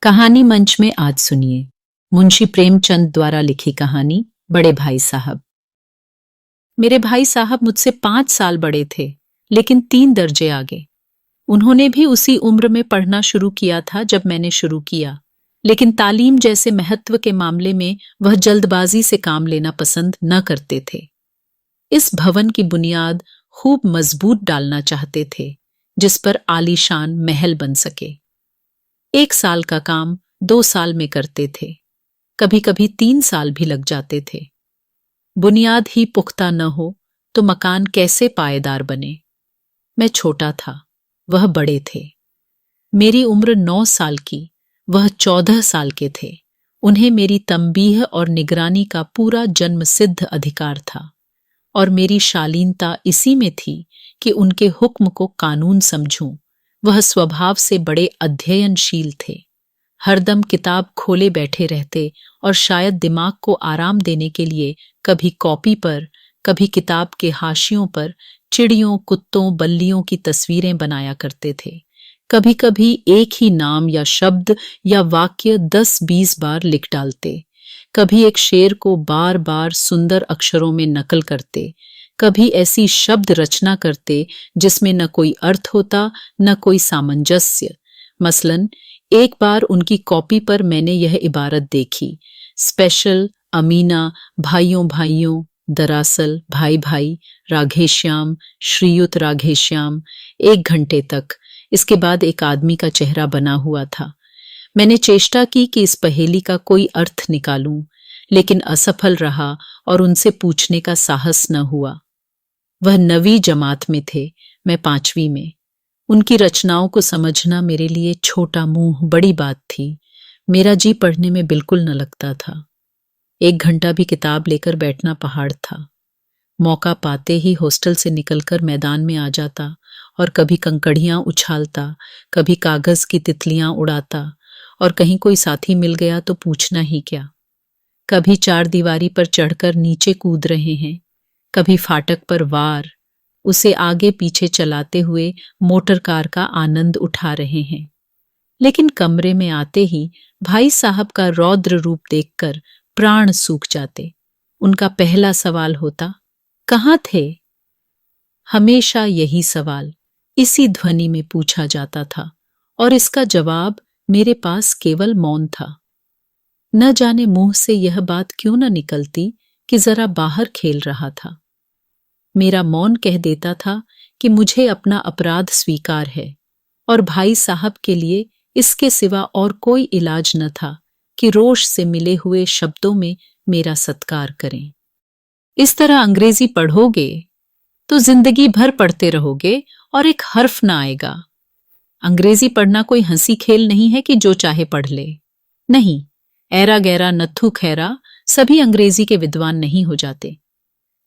कहानी मंच में आज सुनिए मुंशी प्रेमचंद द्वारा लिखी कहानी बड़े भाई साहब। मेरे भाई साहब मुझसे 5 साल बड़े थे, लेकिन 3 दर्जे आगे। उन्होंने भी उसी उम्र में पढ़ना शुरू किया था जब मैंने शुरू किया, लेकिन तालीम जैसे महत्व के मामले में वह जल्दबाजी से काम लेना पसंद न करते थे। इस भवन की बुनियाद खूब मजबूत डालना चाहते थे, जिस पर आलीशान महल बन सके। 1 साल का काम 2 साल में करते थे, कभी कभी 3 साल भी लग जाते थे। बुनियाद ही पुख्ता न हो तो मकान कैसे पायेदार बने। मैं छोटा था, वह बड़े थे। मेरी उम्र 9 साल की, वह 14 साल के थे। उन्हें मेरी तंबीह और निगरानी का पूरा जन्म सिद्ध अधिकार था, और मेरी शालीनता इसी में थी कि उनके हुक्म को कानून समझूं। वह स्वभाव से बड़े अध्ययनशील थे, हरदम किताब खोले बैठे रहते और शायद दिमाग को आराम देने के लिए कभी कॉपी पर, कभी किताब के हाशियों पर चिड़ियों, कुत्तों, बल्लियों की तस्वीरें बनाया करते थे। कभी कभी एक ही नाम या शब्द या वाक्य 10-20 बार लिख डालते। कभी एक शेर को बार बार सुंदर अक्षरों में नकल करते। कभी ऐसी शब्द रचना करते जिसमें न कोई अर्थ होता, न कोई सामंजस्य। मसलन एक बार उनकी कॉपी पर मैंने यह इबारत देखी, स्पेशल, अमीना, भाइयों भाइयों, दरअसल, भाई भाई, राघेश्याम, श्रीयुत राघेश्याम। 1 घंटे तक। इसके बाद एक आदमी का चेहरा बना हुआ था। मैंने चेष्टा की कि इस पहेली का कोई अर्थ निकालूं, लेकिन असफल रहा और उनसे पूछने का साहस न हुआ। वह 9वीं जमात में थे, मैं 5वीं में। उनकी रचनाओं को समझना मेरे लिए छोटा मुंह बड़ी बात थी। मेरा जी पढ़ने में बिल्कुल न लगता था। 1 घंटा भी किताब लेकर बैठना पहाड़ था। मौका पाते ही हॉस्टल से निकलकर मैदान में आ जाता और कभी कंकड़ियां उछालता, कभी कागज की तितलियां उड़ाता, और कहीं कोई साथी मिल गया तो पूछना ही क्या। कभी 4 दीवारी पर चढ़कर नीचे कूद रहे हैं, कभी फाटक पर वार, उसे आगे पीछे चलाते हुए मोटर कार का आनंद उठा रहे हैं। लेकिन कमरे में आते ही भाई साहब का रौद्र रूप देखकर प्राण सूख जाते। उनका पहला सवाल होता, कहाँ थे? हमेशा यही सवाल इसी ध्वनि में पूछा जाता था, और इसका जवाब मेरे पास केवल मौन था। न जाने मुंह से यह बात क्यों न निकलती कि जरा बाहर खेल रहा था। मेरा मौन कह देता था कि मुझे अपना अपराध स्वीकार है, और भाई साहब के लिए इसके सिवा और कोई इलाज न था कि रोष से मिले हुए शब्दों में मेरा सत्कार करें। इस तरह अंग्रेजी पढ़ोगे तो जिंदगी भर पढ़ते रहोगे और एक हर्फ ना आएगा। अंग्रेजी पढ़ना कोई हंसी खेल नहीं है कि जो चाहे पढ़ ले। नहीं, ऐरा गैरा नत्थु खैरा सभी अंग्रेजी के विद्वान नहीं हो जाते।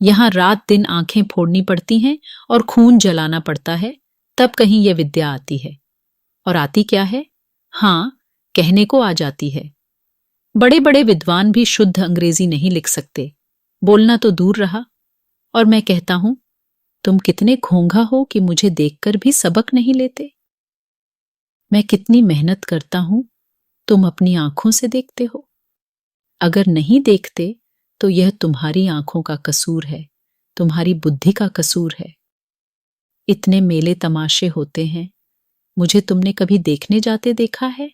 यहां रात दिन आंखें फोड़नी पड़ती हैं और खून जलाना पड़ता है, तब कहीं यह विद्या आती है। और आती क्या है? हां, कहने को आ जाती है। बड़े बड़े विद्वान भी शुद्ध अंग्रेजी नहीं लिख सकते, बोलना तो दूर रहा। और मैं कहता हूं, तुम कितने घोंघा हो कि मुझे देखकर भी सबक नहीं लेते। मैं कितनी मेहनत करता हूं, तुम अपनी आंखों से देखते हो। अगर नहीं देखते तो यह तुम्हारी आंखों का कसूर है, तुम्हारी बुद्धि का कसूर है। इतने मेले तमाशे होते हैं, मुझे तुमने कभी देखने जाते देखा है?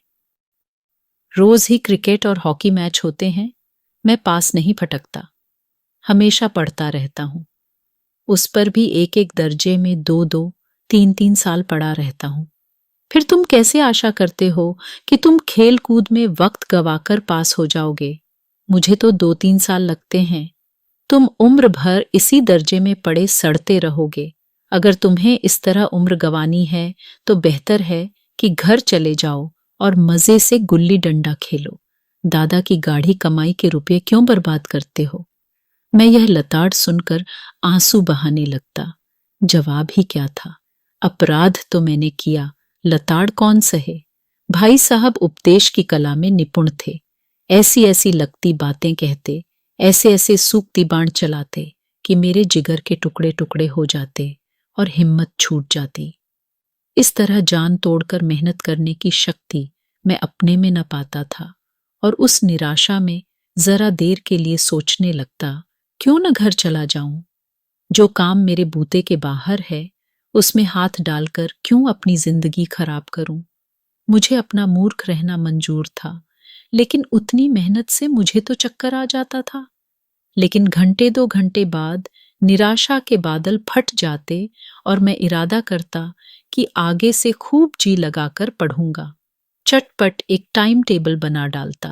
रोज ही क्रिकेट और हॉकी मैच होते हैं, मैं पास नहीं फटकता, हमेशा पढ़ता रहता हूं। उस पर भी 1-1 दर्जे में 2-2, 3-3 साल पढ़ा रहता हूं। फिर तुम कैसे आशा करते हो कि तुम खेल कूद में वक्त गवाकर पास हो जाओगे? मुझे तो 2-3 साल लगते हैं। तुम उम्र भर इसी दर्जे में पड़े सड़ते रहोगे। अगर तुम्हें इस तरह उम्र गंवानी है तो बेहतर है कि घर चले जाओ और मजे से गुल्ली डंडा खेलो। दादा की गाढ़ी कमाई के रुपये क्यों बर्बाद करते हो? मैं यह लताड़ सुनकर आंसू बहाने लगता। जवाब ही क्या था? अपराध तो मैंने किया, लताड़ कौन सहे? भाई साहब उपदेश की कला में निपुण थे। ऐसी ऐसी लगती बातें कहते, ऐसे ऐसे सूक्ति बाण चलाते कि मेरे जिगर के टुकड़े टुकड़े हो जाते और हिम्मत छूट जाती। इस तरह जान तोड़कर मेहनत करने की शक्ति मैं अपने में न पाता था और उस निराशा में जरा देर के लिए सोचने लगता, क्यों न घर चला जाऊं। जो काम मेरे बूते के बाहर है उसमें हाथ डालकर क्यों अपनी जिंदगी खराब करूं। मुझे अपना मूर्ख रहना मंजूर था, लेकिन उतनी मेहनत से मुझे तो चक्कर आ जाता था। लेकिन घंटे 2 घंटे बाद निराशा के बादल फट जाते और मैं इरादा करता कि आगे से खूब जी लगाकर पढ़ूंगा। चटपट एक टाइम टेबल बना डालता,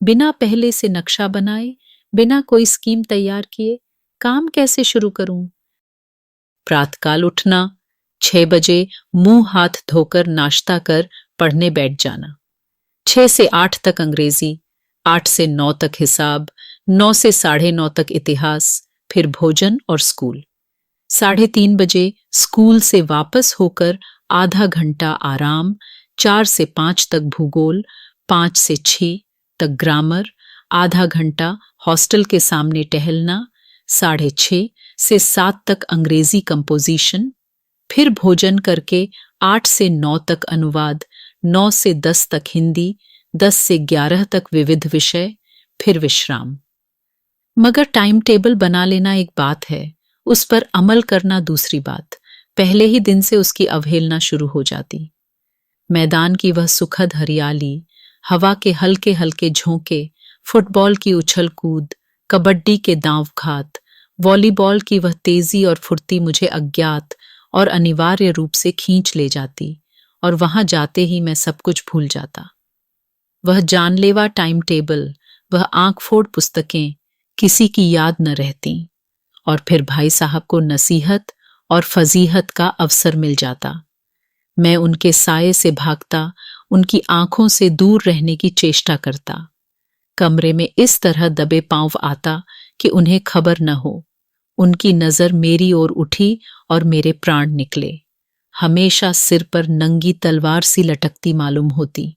बिना पहले से नक्शा बनाए, बिना कोई स्कीम तैयार किए काम कैसे शुरू करूं। प्रातःकाल उठना, 6 बजे मुंह हाथ धोकर नाश्ता कर पढ़ने बैठ जाना। 6 से 8 तक अंग्रेजी, 8 से 9 तक हिसाब, 9 से 9:30 तक इतिहास, फिर भोजन और स्कूल। 3:30 बजे स्कूल से वापस होकर आधा घंटा आराम, 4 से 5 तक भूगोल, 5 से 6 तक ग्रामर, आधा घंटा हॉस्टल के सामने टहलना, 6:30 से 7 तक अंग्रेजी कंपोजिशन, फिर भोजन करके 8 से 9 तक अनुवाद, 9 से 10 तक हिंदी, 10 से 11 तक विविध विषय, फिर विश्राम। मगर टाइम टेबल बना लेना एक बात है, उस पर अमल करना दूसरी बात। पहले ही दिन से उसकी अवहेलना शुरू हो जाती। मैदान की वह सुखद हरियाली, हवा के हल्के हल्के झोंके, फुटबॉल की उछल कूद, कबड्डी के दांव घात, वॉलीबॉल की वह तेजी और फुर्ती मुझे अज्ञात और अनिवार्य रूप से खींच ले जाती, और वहां जाते ही मैं सब कुछ भूल जाता। वह जानलेवा टाइम टेबल, वह आंख फोड़ पुस्तकें किसी की याद न रहती, और फिर भाई साहब को नसीहत और फजीहत का अवसर मिल जाता। मैं उनके साये से भागता, उनकी आंखों से दूर रहने की चेष्टा करता। कमरे में इस तरह दबे पांव आता कि उन्हें खबर न हो। उनकी नजर मेरी ओर उठी और मेरे प्राण निकले। हमेशा सिर पर नंगी तलवार सी लटकती मालूम होती।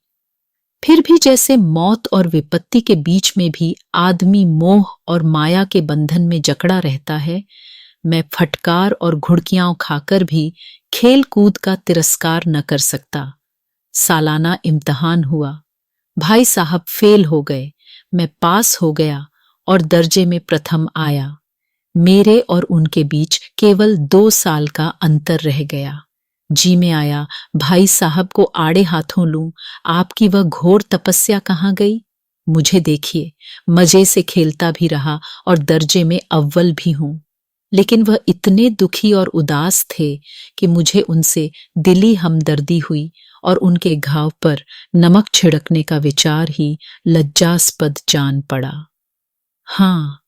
फिर भी जैसे मौत और विपत्ति के बीच में भी आदमी मोह और माया के बंधन में जकड़ा रहता है, मैं फटकार और घुड़कियां खाकर भी खेल कूद का तिरस्कार न कर सकता। सालाना इम्तिहान हुआ, भाई साहब फेल हो गए, मैं पास हो गया और दर्जे में प्रथम आया। मेरे और उनके बीच केवल 2 साल का अंतर रह गया। जी में आया भाई साहब को आड़े हाथों लूं, आपकी वह घोर तपस्या कहाँ गई। मुझे देखिए, मजे से खेलता भी रहा और दर्जे में अव्वल भी हूं। लेकिन वह इतने दुखी और उदास थे कि मुझे उनसे दिली हमदर्दी हुई और उनके घाव पर नमक छिड़कने का विचार ही लज्जास्पद जान पड़ा। हाँ,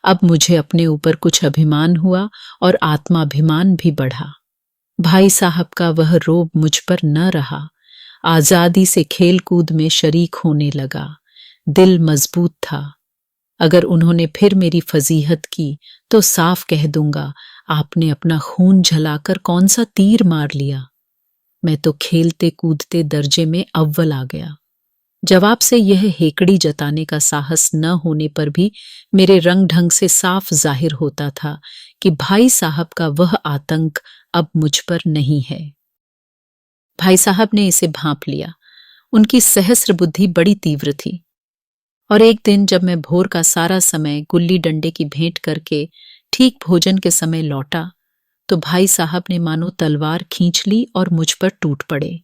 अब मुझे अपने ऊपर कुछ अभिमान हुआ और आत्माभिमान भी बढ़ा। भाई साहब का वह रोब मुझ पर न रहा। आजादी से खेल कूद में शरीक होने लगा। दिल मजबूत था। अगर उन्होंने फिर मेरी फजीहत की तो साफ कह दूंगा, आपने अपना खून झलाकर कौन सा तीर मार लिया। मैं तो खेलते कूदते दर्जे में अव्वल आ गया। जवाब से यह हेकड़ी जताने का साहस न होने पर भी मेरे रंग ढंग से साफ जाहिर होता था कि भाई साहब का वह आतंक अब मुझ पर नहीं है। भाई साहब ने इसे भांप लिया। उनकी सहस्र बुद्धि बड़ी तीव्र थी। और एक दिन जब मैं भोर का सारा समय गुल्ली डंडे की भेंट करके ठीक भोजन के समय लौटा, तो भाई साहब ने मानो तलवार खींच ली और मुझ पर टूट पड़े।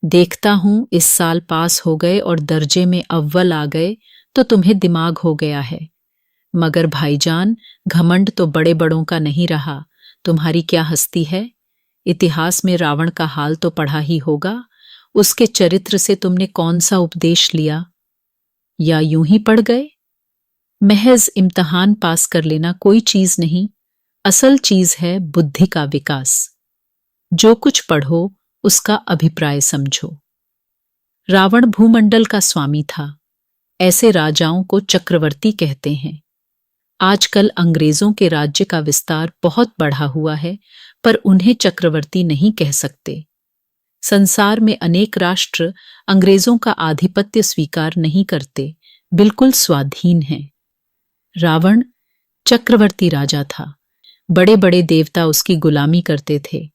देखता हूं इस साल पास हो गए और दर्जे में अव्वल आ गए तो तुम्हें दिमाग हो गया है। मगर भाईजान, घमंड तो बड़े बड़ों का नहीं रहा। तुम्हारी क्या हस्ती है। इतिहास में रावण का हाल तो पढ़ा ही होगा। उसके चरित्र से तुमने कौन सा उपदेश लिया, या यूं ही पढ़ गए। महज इम्तिहान पास कर लेना कोई चीज नहीं, असल चीज है बुद्धि का विकास। जो कुछ पढ़ो उसका अभिप्राय समझो। रावण भूमंडल का स्वामी था। ऐसे राजाओं को चक्रवर्ती कहते हैं। आजकल अंग्रेजों के राज्य का विस्तार बहुत बढ़ा हुआ है, पर उन्हें चक्रवर्ती नहीं कह सकते। संसार में अनेक राष्ट्र अंग्रेजों का आधिपत्य स्वीकार नहीं करते, बिल्कुल स्वाधीन हैं। रावण चक्रवर्ती राजा था। बड़े बड़े देवता उसकी गुलामी करते थे।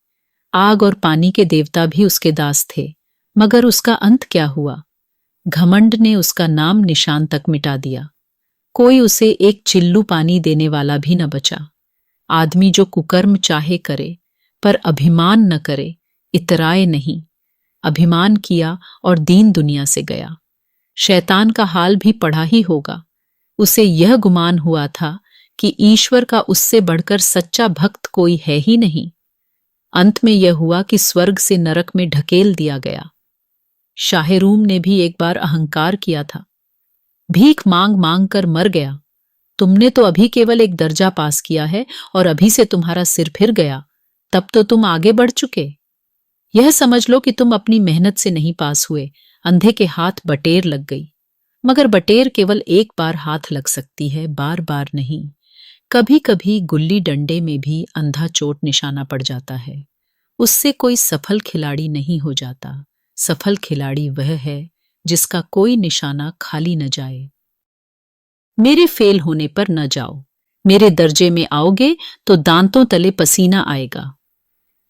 आग और पानी के देवता भी उसके दास थे। मगर उसका अंत क्या हुआ। घमंड ने उसका नाम निशान तक मिटा दिया। कोई उसे एक चिल्लू पानी देने वाला भी न बचा। आदमी जो कुकर्म चाहे करे, पर अभिमान न करे, इतराए नहीं। अभिमान किया और दीन दुनिया से गया। शैतान का हाल भी पढ़ा ही होगा। उसे यह गुमान हुआ था कि ईश्वर का उससे बढ़कर सच्चा भक्त कोई है ही नहीं। अंत में यह हुआ कि स्वर्ग से नरक में ढकेल दिया गया। शाहरुम ने भी एक बार अहंकार किया था। भीख मांग मांग कर मर गया। तुमने तो अभी केवल एक दर्जा पास किया है और अभी से तुम्हारा सिर फिर गया, तब तो तुम आगे बढ़ चुके। यह समझ लो कि तुम अपनी मेहनत से नहीं पास हुए, अंधे के हाथ बटेर लग गई। मगर बटेर केवल एक बार हाथ लग सकती है, बार बार नहीं। कभी कभी गुल्ली डंडे में भी अंधा चोट निशाना पड़ जाता है। उससे कोई सफल खिलाड़ी नहीं हो जाता। सफल खिलाड़ी वह है जिसका कोई निशाना खाली न जाए। मेरे फेल होने पर न जाओ। मेरे दर्जे में आओगे तो दांतों तले पसीना आएगा।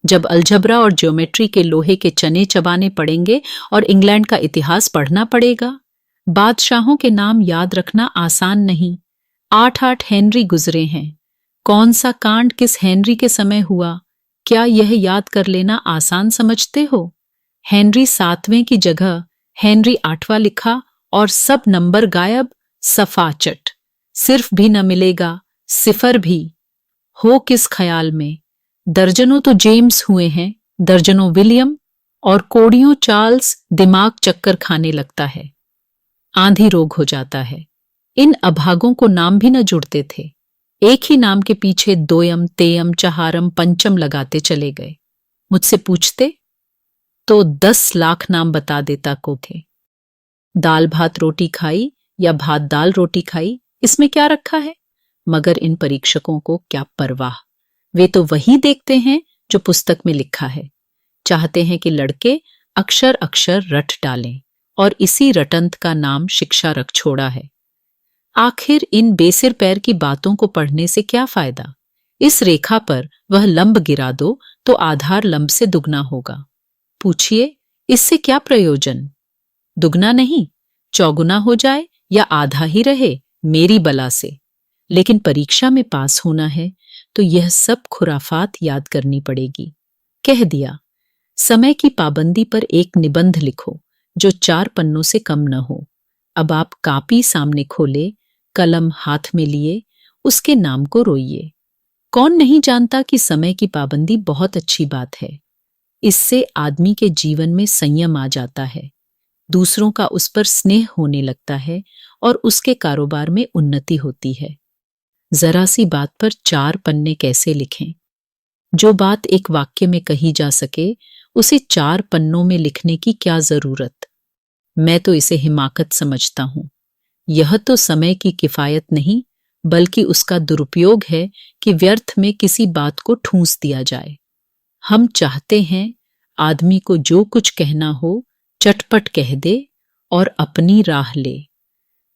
जब अलजबरा और ज्योमेट्री के लोहे के चने चबाने पड़ेंगे और इंग्लैंड का इतिहास पढ़ना पड़ेगा। बादशाहों के नाम याद रखना आसान नहीं। 8-8 हेनरी गुजरे हैं। कौन सा कांड किस हेनरी के समय हुआ, क्या यह याद कर लेना आसान समझते हो? हेनरी 7वें की जगह हेनरी 8वां लिखा और सब नंबर गायब। सफाचट। सिर्फ भी न मिलेगा, सिफर भी। हो किस ख्याल में? दर्जनों तो जेम्स हुए हैं, दर्जनों विलियम, और कोड़ियों चार्ल्स। दिमाग चक्कर खाने लगता है, आंधी रोग हो जाता है। इन अभागों को नाम भी न जुड़ते थे। एक ही नाम के पीछे दोयम, तेयम, चहारम, पंचम लगाते चले गए। मुझसे पूछते तो 10 लाख नाम बता देता को थे। दाल भात रोटी खाई या भात दाल रोटी खाई, इसमें क्या रखा है? मगर इन परीक्षकों को क्या परवाह। वे तो वही देखते हैं जो पुस्तक में लिखा है। चाहते हैं कि लड़के अक्षर अक्षर रट डालें, और इसी रटंत का नाम शिक्षा रख छोड़ा है। आखिर इन बेसिर पैर की बातों को पढ़ने से क्या फायदा? इस रेखा पर वह लंब गिरा दो तो आधार लंब से दुगना होगा। पूछिए, इससे क्या प्रयोजन? दुगना नहीं, चौगुना हो जाए या आधा ही रहे, मेरी बला से। लेकिन परीक्षा में पास होना है तो यह सब खुराफात याद करनी पड़ेगी। कह दिया, समय की पाबंदी पर एक निबंध लिखो जो 4 पन्नों से कम न हो। अब आप कापी सामने खोले, कलम हाथ में लिए, उसके नाम को रोइए। कौन नहीं जानता कि समय की पाबंदी बहुत अच्छी बात है। इससे आदमी के जीवन में संयम आ जाता है, दूसरों का उस पर स्नेह होने लगता है और उसके कारोबार में उन्नति होती है। जरा सी बात पर 4 पन्ने कैसे लिखें? जो बात एक वाक्य में कही जा सके उसे 4 पन्नों में लिखने की क्या जरूरत? मैं तो इसे हिमाकत समझता हूं। यह तो समय की किफायत नहीं बल्कि उसका दुरुपयोग है कि व्यर्थ में किसी बात को ठूंस दिया जाए। हम चाहते हैं आदमी को जो कुछ कहना हो चटपट कह दे और अपनी राह ले,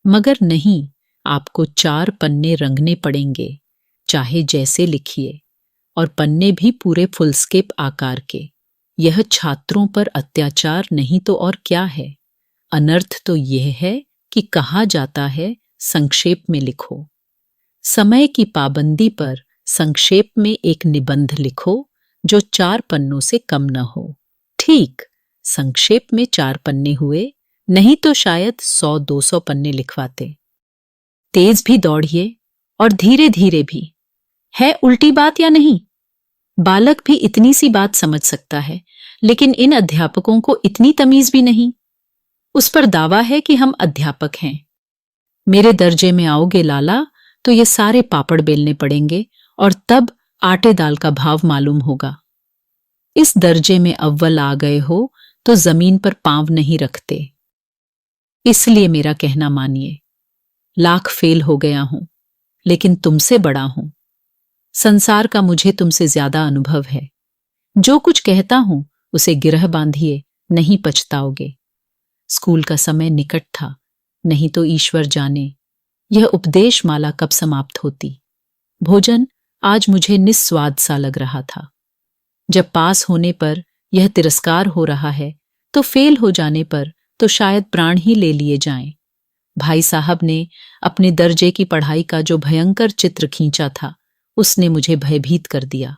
मगर नहीं, आपको 4 पन्ने रंगने पड़ेंगे, चाहे जैसे लिखिए, और पन्ने भी पूरे फुलस्केप आकार के। यह छात्रों पर अत्याचार नहीं तो और क्या है। अनर्थ तो यह है कि कहा जाता है संक्षेप में लिखो। समय की पाबंदी पर संक्षेप में एक निबंध लिखो जो 4 पन्नों से कम न हो। ठीक, संक्षेप में 4 पन्ने हुए, नहीं तो शायद 100-200 पन्ने लिखवाते। तेज भी दौड़िए और धीरे धीरे भी। है उल्टी बात या नहीं? बालक भी इतनी सी बात समझ सकता है, लेकिन इन अध्यापकों को इतनी तमीज भी नहीं। उस पर दावा है कि हम अध्यापक हैं। मेरे दर्जे में आओगे लाला तो ये सारे पापड़ बेलने पड़ेंगे और तब आटे दाल का भाव मालूम होगा। इस दर्जे में अव्वल आ गए हो तो जमीन पर पांव नहीं रखते। इसलिए मेरा कहना मानिए। लाख फेल हो गया हूं, लेकिन तुमसे बड़ा हूं। संसार का मुझे तुमसे ज्यादा अनुभव है। जो कुछ कहता हूं उसे गिरह बांधिए, नहीं पछताओगे। स्कूल का समय निकट था, नहीं तो ईश्वर जाने यह उपदेश माला कब समाप्त होती। भोजन आज मुझे निस्वाद सा लग रहा था। जब पास होने पर यह तिरस्कार हो रहा है तो फेल हो जाने पर तो शायद प्राण ही ले लिए जाएं। भाई साहब ने अपने दर्जे की पढ़ाई का जो भयंकर चित्र खींचा था, उसने मुझे भयभीत कर दिया।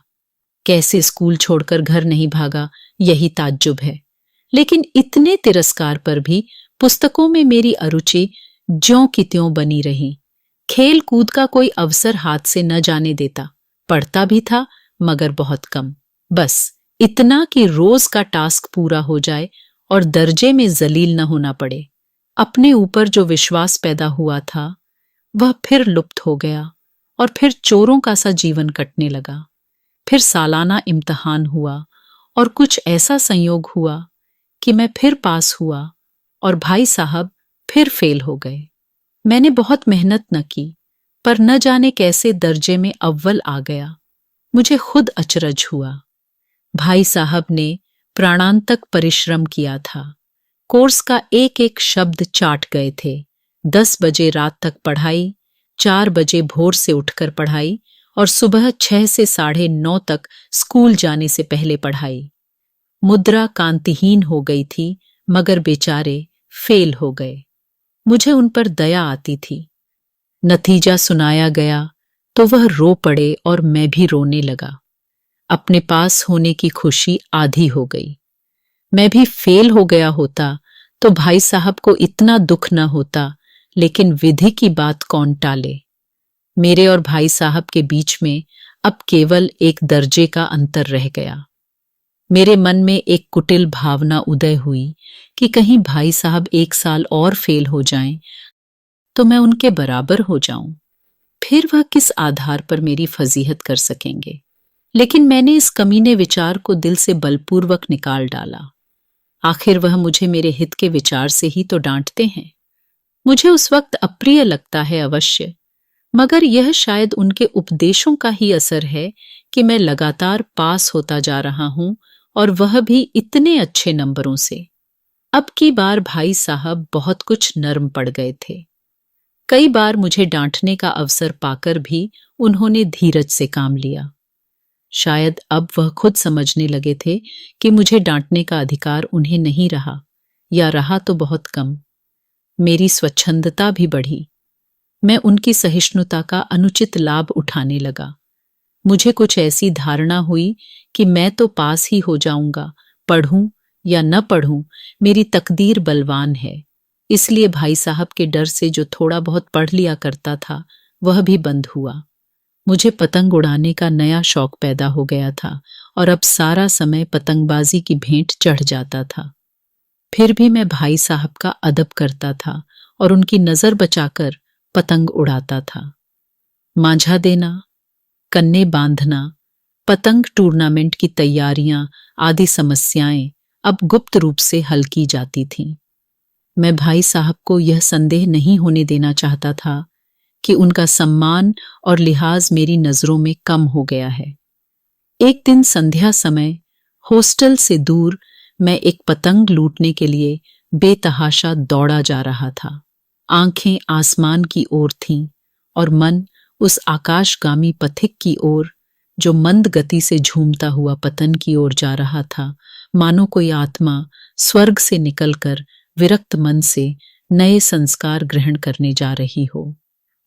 कैसे स्कूल छोड़कर घर नहीं भागा, यही ताज्जुब है। लेकिन इतने तिरस्कार पर भी पुस्तकों में मेरी अरुचि ज्यों की त्यों बनी रही। खेल कूद का कोई अवसर हाथ से न जाने देता। पढ़ता भी था, मगर बहुत कम। बस इतना कि रोज का टास्क पूरा हो जाए और दर्जे में जलील न होना पड़े। अपने ऊपर जो विश्वास पैदा हुआ था, वह फिर लुप्त हो गया और फिर चोरों का सा जीवन कटने लगा। फिर सालाना इम्तिहान हुआ और कुछ ऐसा संयोग हुआ कि मैं फिर पास हुआ और भाई साहब फिर फेल हो गए। मैंने बहुत मेहनत न की, पर न जाने कैसे दर्जे में अव्वल आ गया। मुझे खुद अचरज हुआ। भाई साहब ने प्राणांतक परिश्रम किया था। कोर्स का एक एक शब्द चाट गए थे। 10 बजे रात तक पढ़ाई, 4 बजे भोर से उठकर पढ़ाई और सुबह 6 से 9:30 तक स्कूल जाने से पहले पढ़ाई। मुद्रा कांतिहीन हो गई थी, मगर बेचारे फेल हो गए। मुझे उन पर दया आती थी। नतीजा सुनाया गया तो वह रो पड़े और मैं भी रोने लगा। अपने पास होने की खुशी आधी हो गई। मैं भी फेल हो गया होता तो भाई साहब को इतना दुख न होता, लेकिन विधि की बात कौन टाले। मेरे और भाई साहब के बीच में अब केवल एक दर्जे का अंतर रह गया। मेरे मन में एक कुटिल भावना उदय हुई कि कहीं भाई साहब 1 साल और फेल हो जाएं तो मैं उनके बराबर हो जाऊं। फिर वह किस आधार पर मेरी फजीहत कर सकेंगे। लेकिन मैंने इस कमीने विचार को दिल से बलपूर्वक निकाल डाला। आखिर वह मुझे मेरे हित के विचार से ही तो डांटते हैं। मुझे उस वक्त अप्रिय लगता है अवश्य, मगर यह शायद उनके उपदेशों का ही असर है कि मैं लगातार पास होता जा रहा हूं, और वह भी इतने अच्छे नंबरों से। अब की बार भाई साहब बहुत कुछ नर्म पड़ गए थे। कई बार मुझे डांटने का अवसर पाकर भी उन्होंने धीरज से काम लिया। शायद अब वह खुद समझने लगे थे कि मुझे डांटने का अधिकार उन्हें नहीं रहा, या रहा तो बहुत कम। मेरी स्वच्छंदता भी बढ़ी। मैं उनकी सहिष्णुता का अनुचित लाभ उठाने लगा। मुझे कुछ ऐसी धारणा हुई कि मैं तो पास ही हो जाऊंगा, पढ़ूं या न पढ़ूं, मेरी तकदीर बलवान है। इसलिए भाई साहब के डर से जो थोड़ा बहुत पढ़ लिया करता था, वह भी बंद हुआ। मुझे पतंग उड़ाने का नया शौक पैदा हो गया था और अब सारा समय पतंगबाजी की भेंट चढ़ जाता था। फिर भी मैं भाई साहब का अदब करता था और उनकी नजर बचाकर पतंग उड़ाता था। मांझा देना, कन्ने बांधना, पतंग टूर्नामेंट की तैयारियां आदि समस्याएं अब गुप्त रूप से हल की जाती थीं। मैं भाई साहब को यह संदेह नहीं होने देना चाहता था कि उनका सम्मान और लिहाज मेरी नजरों में कम हो गया है। एक दिन संध्या समय हॉस्टल से दूर मैं एक पतंग लूटने के लिए बेतहाशा दौड़ा जा रहा था। आंखें आसमान की ओर थीं और मन उस आकाशगामी पथिक की ओर जो मंद गति से झूमता हुआ पतन की ओर जा रहा था, मानो कोई आत्मा स्वर्ग से निकलकर विरक्त मन से नए संस्कार ग्रहण करने जा रही हो।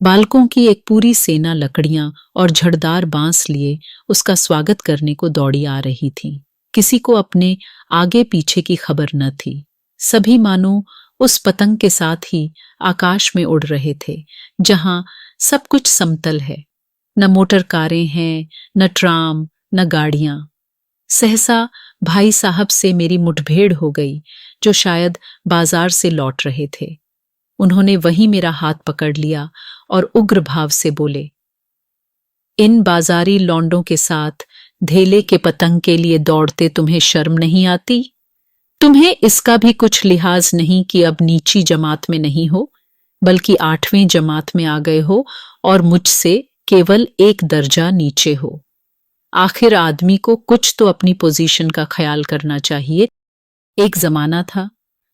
बालकों की एक पूरी सेना लकड़ियां और झड़दार बांस लिए उसका स्वागत करने को दौड़ी आ रही थी। किसी को अपने आगे पीछे की खबर न थी। सभी मानो उस पतंग के साथ ही आकाश में उड़ रहे थे, जहां सब कुछ समतल है। न मोटर कारें हैं, न ट्राम, न गाड़ियां। सहसा भाई साहब से मेरी मुठभेड़ हो गई, जो शायद बाजार से लौट रहे थे। उन्होंने वहीं मेरा हाथ पकड़ लिया और उग्र भाव से बोले, इन बाजारी लौंडों के साथ धेले के पतंग के लिए दौड़ते तुम्हें शर्म नहीं आती? तुम्हें इसका भी कुछ लिहाज नहीं कि अब नीची जमात में नहीं हो, बल्कि 8वीं जमात में आ गए हो और मुझसे केवल एक दर्जा नीचे हो। आखिर आदमी को कुछ तो अपनी पोजीशन का ख्याल करना चाहिए। एक जमाना था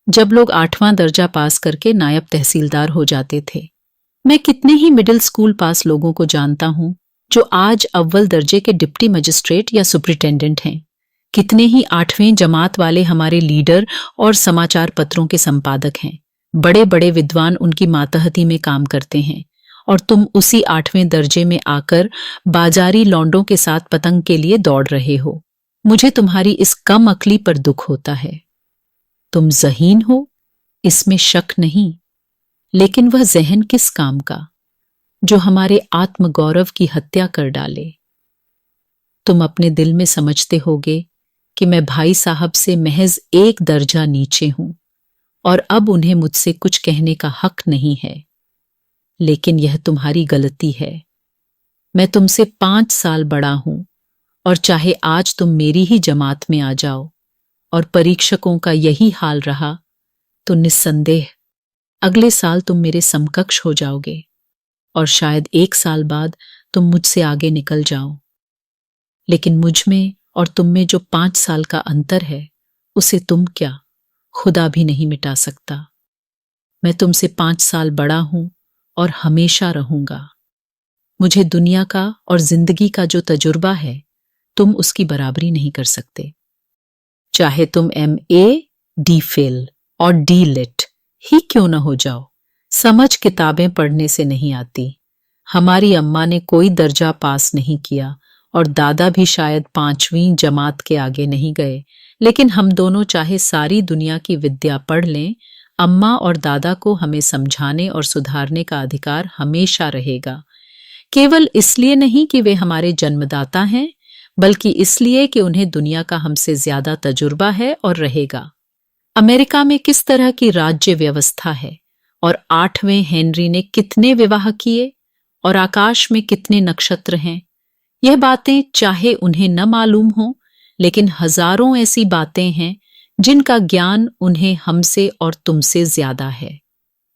जब लोग 8वां दर्जा पास करके नायब तहसीलदार हो जाते थे। मैं कितने ही मिडिल स्कूल पास लोगों को जानता हूं जो आज अव्वल दर्जे के डिप्टी मजिस्ट्रेट या सुपरिटेंडेंट हैं। कितने ही 8वीं जमात वाले हमारे लीडर और समाचार पत्रों के संपादक हैं। बड़े बड़े विद्वान उनकी मातहती में काम करते हैं और तुम उसी 8वें दर्जे में आकर बाजारी लौंडों के साथ पतंग के लिए दौड़ रहे हो। मुझे तुम्हारी इस कम अक्ली पर दुख होता है। तुम ज़हीन हो, इसमें शक नहीं, लेकिन वह ज़हन किस काम का जो हमारे आत्मगौरव की हत्या कर डाले। तुम अपने दिल में समझते होगे कि मैं भाई साहब से महज एक दर्जा नीचे हूं और अब उन्हें मुझसे कुछ कहने का हक नहीं है, लेकिन यह तुम्हारी गलती है। मैं तुमसे 5 साल बड़ा हूं और चाहे आज तुम मेरी ही जमात में आ जाओ और परीक्षकों का यही हाल रहा तो निस्संदेह अगले साल तुम मेरे समकक्ष हो जाओगे और शायद 1 साल बाद तुम मुझसे आगे निकल जाओ। लेकिन मुझ में और तुम में जो 5 साल का अंतर है उसे तुम क्या, खुदा भी नहीं मिटा सकता। मैं तुमसे 5 साल बड़ा हूं और हमेशा रहूंगा। मुझे दुनिया का और जिंदगी का जो तजुर्बा है तुम उसकी बराबरी नहीं कर सकते। चाहे तुम MA, D.Phil और D.Lit ही क्यों न हो जाओ, समझ किताबें पढ़ने से नहीं आती। हमारी अम्मा ने कोई दर्जा पास नहीं किया और दादा भी शायद 5वीं जमात के आगे नहीं गए, लेकिन हम दोनों चाहे सारी दुनिया की विद्या पढ़ लें, अम्मा और दादा को हमें समझाने और सुधारने का अधिकार हमेशा रहेगा। केवल इसलिए नहीं कि वे हमारे जन्मदाता हैं, बल्कि इसलिए कि उन्हें दुनिया का हमसे ज्यादा तजुर्बा है और रहेगा। अमेरिका में किस तरह की राज्य व्यवस्था है और 8वें हेनरी ने कितने विवाह किए और आकाश में कितने नक्षत्र हैं, यह बातें चाहे उन्हें न मालूम हो, लेकिन हजारों ऐसी बातें हैं जिनका ज्ञान उन्हें हमसे और तुमसे ज्यादा है।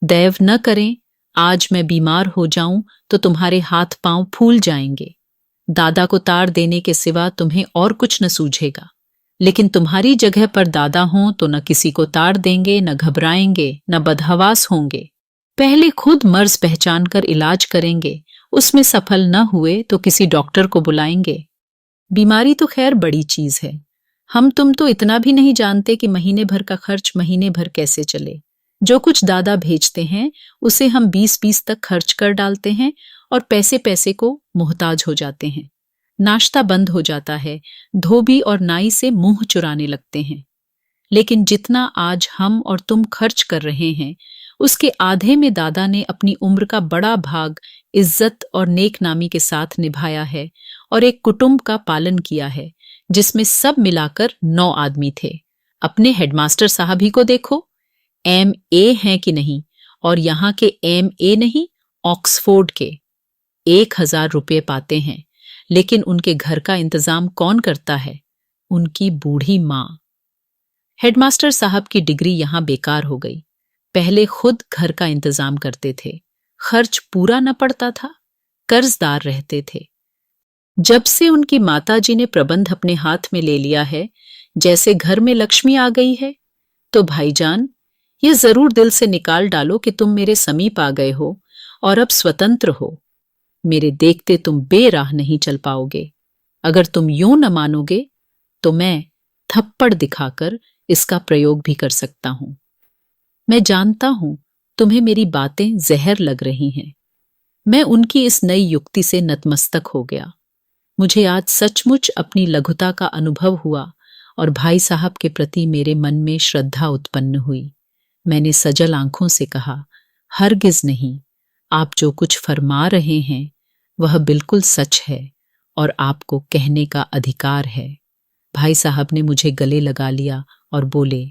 दैव न करें आज मैं बीमार हो जाऊं तो तुम्हारे हाथ पांव फूल जाएंगे। दादा को तार देने के सिवा तुम्हें और कुछ न सूझेगा, लेकिन तुम्हारी जगह पर दादा हों तो न किसी को तार देंगे, न घबराएंगे, न बदहवास होंगे। पहले खुद मर्ज पहचान कर इलाज करेंगे, उसमें सफल न हुए तो किसी डॉक्टर को बुलाएंगे। बीमारी तो खैर बड़ी चीज है। हम तुम तो इतना भी नहीं जानते कि महीने भर का खर्च महीने भर कैसे चले। जो कुछ दादा भेजते हैं उसे हम 20-20 तक खर्च कर डालते हैं और पैसे पैसे को मोहताज हो जाते हैं। नाश्ता बंद हो जाता है, धोबी और नाई से मुंह चुराने लगते हैं। लेकिन जितना आज हम और तुम खर्च कर रहे हैं उसके आधे में दादा ने अपनी उम्र का बड़ा भाग इज्जत और नेकनामी के साथ निभाया है और एक कुटुंब का पालन किया है जिसमें सब मिलाकर 9 आदमी थे। अपने हेडमास्टर साहब ही को देखो, MA हैं कि नहीं, और यहाँ के MA नहीं, ऑक्सफोर्ड के। 1000 रुपये पाते हैं, लेकिन उनके घर का इंतजाम कौन करता है? उनकी बूढ़ी माँ। हेडमास्टर साहब की डिग्री यहाँ बेकार हो गई। पहले खुद घर का इंतजाम करते थे, खर्च पूरा न पड़ता था, कर्जदार रहते थे। जब से उनकी माताजी ने प्रबंध अपने हाथ में ले लिया है, जैसे घर में लक्ष्मी आ गई है, तो भाईजान ये जरूर दिल से निकाल डालो कि तुम मेरे समीप आ गए हो और अब स्वतंत्र हो। मेरे देखते तुम बेराह नहीं चल पाओगे। अगर तुम यूं न मानोगे तो मैं थप्पड़ दिखाकर इसका प्रयोग भी कर सकता हूं। मैं जानता हूं तुम्हें मेरी बातें जहर लग रही हैं। मैं उनकी इस नई युक्ति से नतमस्तक हो गया। मुझे आज सचमुच अपनी लघुता का अनुभव हुआ और भाई साहब के प्रति मेरे मन में श्रद्धा उत्पन्न हुई। मैंने सजल आंखों से कहा, हरगिज नहीं, आप जो कुछ फरमा रहे हैं वह बिल्कुल सच है और आपको कहने का अधिकार है। भाई साहब ने मुझे गले लगा लिया और बोले,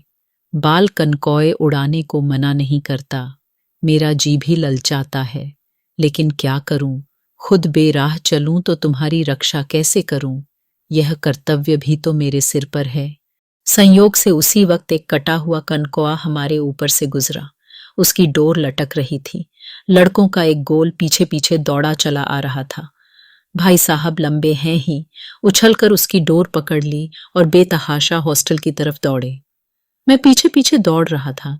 बाल कनकौए उड़ाने को मना नहीं करता, मेरा जी भी ललचाता है, लेकिन क्या करूं, खुद बेराह चलूं तो तुम्हारी रक्षा कैसे करूं? यह कर्तव्य भी तो मेरे सिर पर है। संयोग से उसी वक्त एक कटा हुआ कनकौआ हमारे ऊपर से गुजरा। उसकी डोर लटक रही थी। लड़कों का एक गोल पीछे पीछे दौड़ा चला आ रहा था। भाई साहब लंबे हैं ही, उछलकर उसकी डोर पकड़ ली और बेतहाशा हॉस्टल की तरफ दौड़े। मैं पीछे पीछे दौड़ रहा था